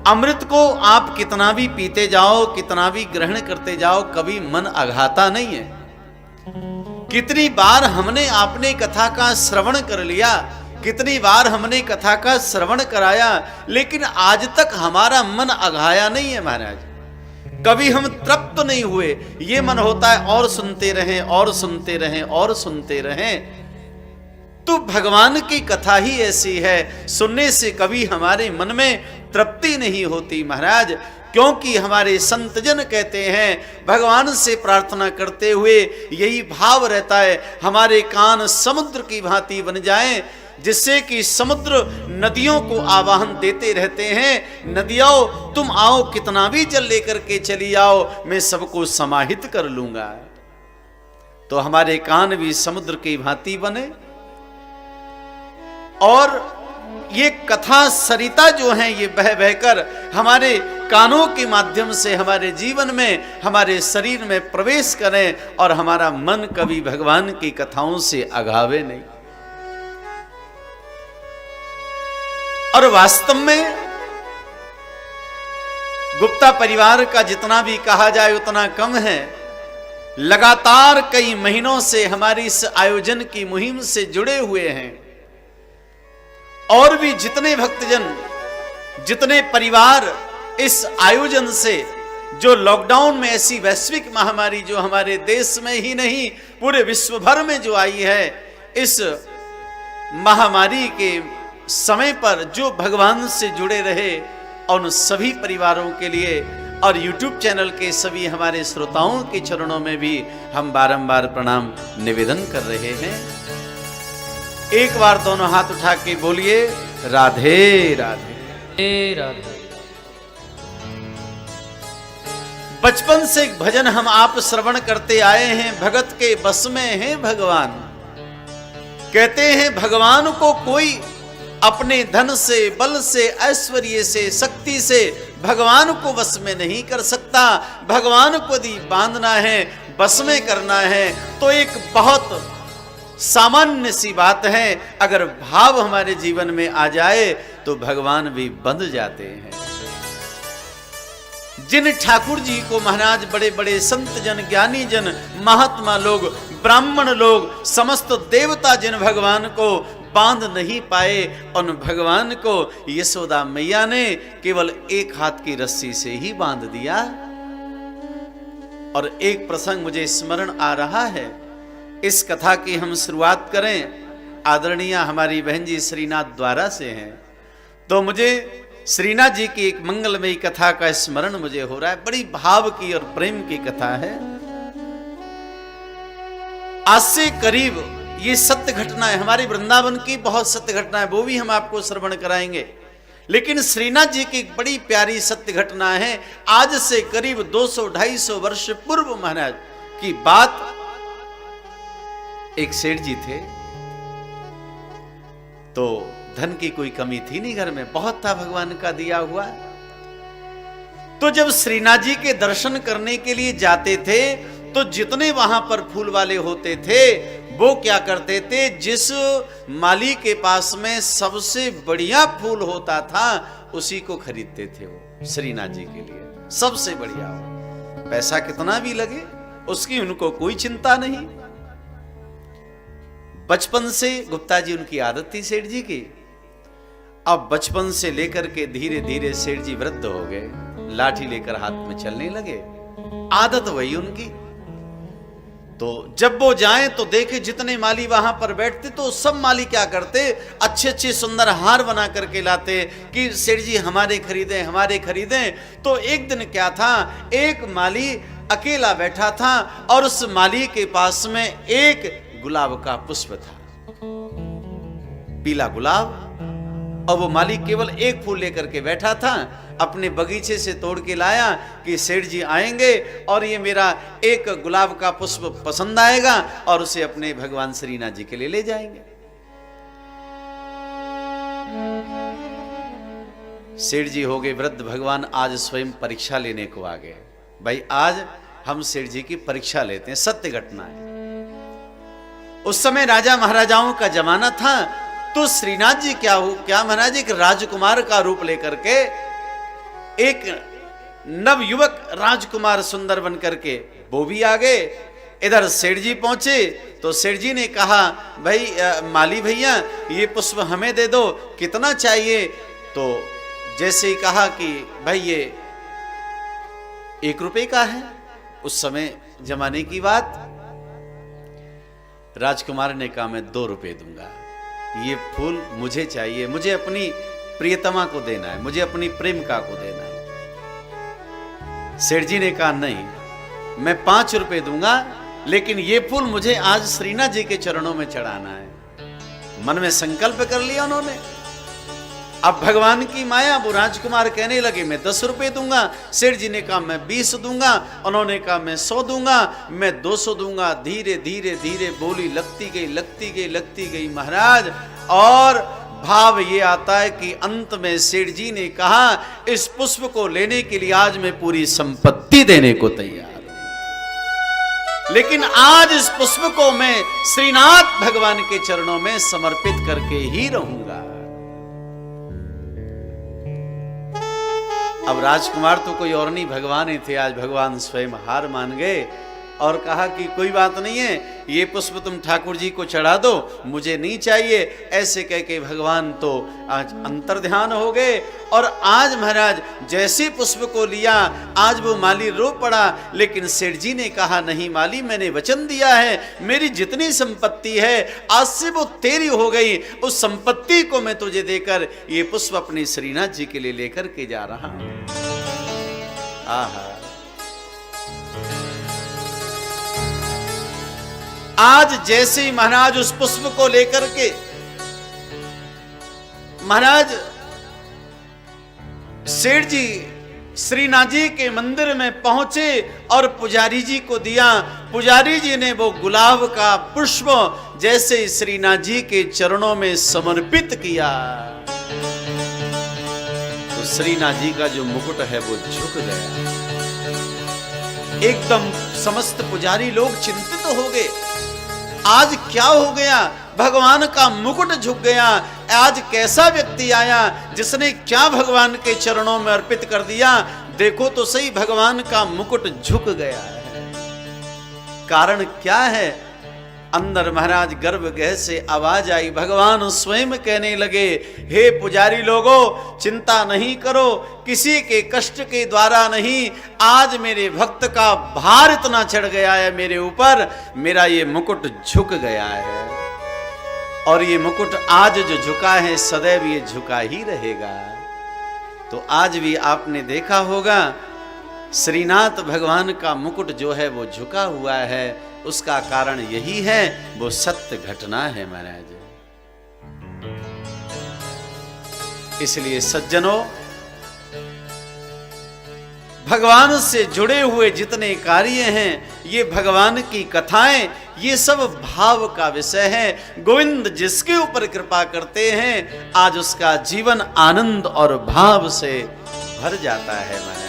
अमृत को आप कितना भी पीते जाओ, कितना भी ग्रहण करते जाओ, कभी मन अघाता नहीं है। कितनी बार हमने आपने कथा का श्रवण कर लिया, कितनी बार हमने कथा का श्रवण कराया, लेकिन आज तक हमारा मन अघाया नहीं है महाराज। कभी हम तृप्त नहीं हुए। ये मन होता है और सुनते रहें और सुनते रहें और सुनते रहें। तो भगवान की कथा ही ऐसी है, सुनने से कभी हमारे मन में तृप्ति नहीं होती महाराज। क्योंकि हमारे संतजन कहते हैं, भगवान से प्रार्थना करते हुए यही भाव रहता है, हमारे कान समुद्र की भांति बन जाएं, जिससे कि समुद्र नदियों को आवाहन देते रहते हैं, नदियों तुम आओ, कितना भी जल लेकर के चली आओ, मैं सबको समाहित कर लूंगा। तो हमारे कान भी समुद्र की भांति बने। और ये कथा सरिता जो है, ये बह बहकर हमारे कानों के माध्यम से हमारे जीवन में, हमारे शरीर में प्रवेश करें, और हमारा मन कभी भगवान की कथाओं से अघावे नहीं। और वास्तव में गुप्ता परिवार का जितना भी कहा जाए उतना कम है। लगातार कई महीनों से हमारी इस आयोजन की मुहिम से जुड़े हुए हैं, और भी जितने भक्तजन, जितने परिवार इस आयोजन से, जो लॉकडाउन में ऐसी वैश्विक महामारी जो हमारे देश में ही नहीं पूरे विश्व भर में जो आई है, इस महामारी के समय पर जो भगवान से जुड़े रहे, और उन सभी परिवारों के लिए और YouTube चैनल के सभी हमारे श्रोताओं के चरणों में भी हम बारंबार प्रणाम निवेदन कर रहे हैं। एक बार दोनों हाथ उठा के बोलिए, राधे राधे राधे। बचपन से भजन हम आप श्रवण करते आए हैं, भगत के बस में है भगवान। कहते हैं भगवान को कोई अपने धन से, बल से, ऐश्वर्य से, शक्ति से भगवान को बस में नहीं कर सकता। भगवान को यदि बांधना है, बस में करना है, तो एक बहुत सामान्य सी बात है, अगर भाव हमारे जीवन में आ जाए तो भगवान भी बंध जाते हैं। जिन ठाकुर जी को महाराज बड़े बड़े संत जन, ज्ञानी जन, महात्मा लोग, ब्राह्मण लोग, समस्त देवता जिन भगवान को बांध नहीं पाए, उन भगवान को यशोदा मैया ने केवल एक हाथ की रस्सी से ही बांध दिया। और एक प्रसंग मुझे स्मरण आ रहा है, इस कथा की हम शुरुआत करें। आदरणीय हमारी बहन जी श्रीनाथ द्वारा से हैं, तो मुझे श्रीनाथ जी की एक मंगलमयी कथा का स्मरण मुझे हो रहा है। बड़ी भाव की और प्रेम की कथा है। आज से करीब, ये सत्य घटना है, हमारी वृंदावन की बहुत सत्य घटना है, वो भी हम आपको श्रवण कराएंगे। लेकिन श्रीनाथ जी की एक बड़ी प्यारी सत्य घटना है। आज से करीब 200-250 वर्ष पूर्व महाराज की बात। एक सेठ जी थे, तो धन की कोई कमी थी नहीं, घर में बहुत था भगवान का दिया हुआ। तो जब श्रीनाथ जी के दर्शन करने के लिए जाते थे, तो जितने वहां पर फूल वाले होते थे, वो क्या करते थे, जिस माली के पास में सबसे बढ़िया फूल होता था, उसी को खरीदते थे वो श्रीनाथ जी के लिए। सबसे बढ़िया हो, पैसा कितना भी लगे उसकी उनको कोई चिंता नहीं। बचपन से गुप्ता जी उनकी आदत थी सेठ जी की। अब बचपन से लेकर के धीरे धीरे सेठ जी वृद्ध हो गए, लाठी लेकर हाथ में चलने लगे, आदत वही उनकी। तो जब वो जाएं तो देखे जितने माली वहां पर बैठते, तो सब माली क्या करते, अच्छे अच्छे सुंदर हार बना करके लाते कि सेठ जी हमारे खरीदें, हमारे खरीदें। तो एक दिन क्या था, एक माली अकेला बैठा था, और उस माली के पास में एक गुलाब का पुष्प था, पीला गुलाब। और वो माली केवल एक फूल लेकर के बैठा था, अपने बगीचे से तोड़ के लाया कि सेठ जी आएंगे और ये मेरा एक गुलाब का पुष्प पसंद आएगा, और उसे अपने भगवान श्रीनाथ जी के लिए ले जाएंगे। सेठ जी हो गए वृद्ध, भगवान आज स्वयं परीक्षा लेने को आ गए। भाई आज हम सेठ जी की परीक्षा लेते हैं, सत्य घटना है। उस समय राजा महाराजाओं का जमाना था, तो श्रीनाथ जी क्या महाराज एक राजकुमार का रूप लेकर के एक नवयुवक राजकुमार सुंदर बन करके वो भी आ गए। इधर सेठ जी पहुंचे तो सेठ जी ने कहा, भाई माली भैया ये पुष्प हमें दे दो, कितना चाहिए? तो जैसे ही कहा कि भाई ये 1 रुपए का है, उस समय जमाने की बात, राजकुमार ने कहा मैं 2 रुपए दूंगा, ये फूल मुझे चाहिए, मुझे अपनी प्रियतमा को देना है, मुझे अपनी प्रेमिका को देना है। सेठ जी ने कहा नहीं, मैं 5 रुपए दूंगा, लेकिन ये फूल मुझे आज श्रीनाथ जी के चरणों में चढ़ाना है। मन में संकल्प कर लिया उन्होंने। अब भगवान की माया, वो राजकुमार कहने लगे मैं 10 रुपए दूंगा। सेठ जी ने कहा मैं 20 दूंगा, उन्होंने कहा मैं 100 दूंगा, मैं 200 दूंगा। धीरे धीरे धीरे बोली लगती गई, लगती गई, लगती गई महाराज। और भाव ये आता है कि अंत में सेठ जी ने कहा इस पुष्प को लेने के लिए आज मैं पूरी संपत्ति देने को तैयार हूं, लेकिन आज इस पुष्प को मैं श्रीनाथ भगवान के चरणों में समर्पित करके ही रहूंगा। अब राजकुमार तो कोई और नहीं, भगवान ही थे। आज भगवान स्वयं हार मान गए और कहा कि कोई बात नहीं है, ये पुष्प तुम ठाकुर जी को चढ़ा दो, मुझे नहीं चाहिए। ऐसे कह के भगवान तो आज अंतर्ध्यान हो गए। और आज महाराज जैसे पुष्प को लिया, आज वो माली रो पड़ा, लेकिन सेठ जी ने कहा नहीं माली, मैंने वचन दिया है, मेरी जितनी संपत्ति है आज से वो तेरी हो गई। उस संपत्ति को मैं तुझे देकर ये पुष्प अपने श्रीनाथ जी के लिए लेकर के जा रहा हूं। आहा, आज जैसे ही महाराज उस पुष्प को लेकर के महाराज सेठ जी श्रीनाथ जी के मंदिर में पहुंचे और पुजारी जी को दिया। पुजारी जी ने वो गुलाब का पुष्प जैसे ही श्रीनाथ जी के चरणों में समर्पित किया तो श्रीनाथ जी का जो मुकुट है वो झुक गया। एकदम समस्त पुजारी लोग चिंतित हो गए, आज क्या हो गया? भगवान का मुकुट झुक गया। आज कैसा व्यक्ति आया जिसने क्या भगवान के चरणों में अर्पित कर दिया? देखो तो सही, भगवान का मुकुट झुक गया है। कारण क्या है? अंदर महाराज गर्भगृह से आवाज आई, भगवान स्वयं कहने लगे, हे पुजारी लोगों, चिंता नहीं करो, किसी के कष्ट के द्वारा नहीं, आज मेरे भक्त का भार इतना चढ़ गया है मेरे ऊपर, मेरा ये मुकुट झुक गया है। और ये मुकुट आज जो झुका है सदैव ये झुका ही रहेगा। तो आज भी आपने देखा होगा श्रीनाथ भगवान का मुकुट जो है वो झुका हुआ है, उसका कारण यही है, वो सत्य घटना है महाराज। इसलिए सज्जनों, भगवान से जुड़े हुए जितने कार्य हैं, ये भगवान की कथाएं, ये सब भाव का विषय है। गोविंद जिसके ऊपर कृपा करते हैं, आज उसका जीवन आनंद और भाव से भर जाता है महाराज।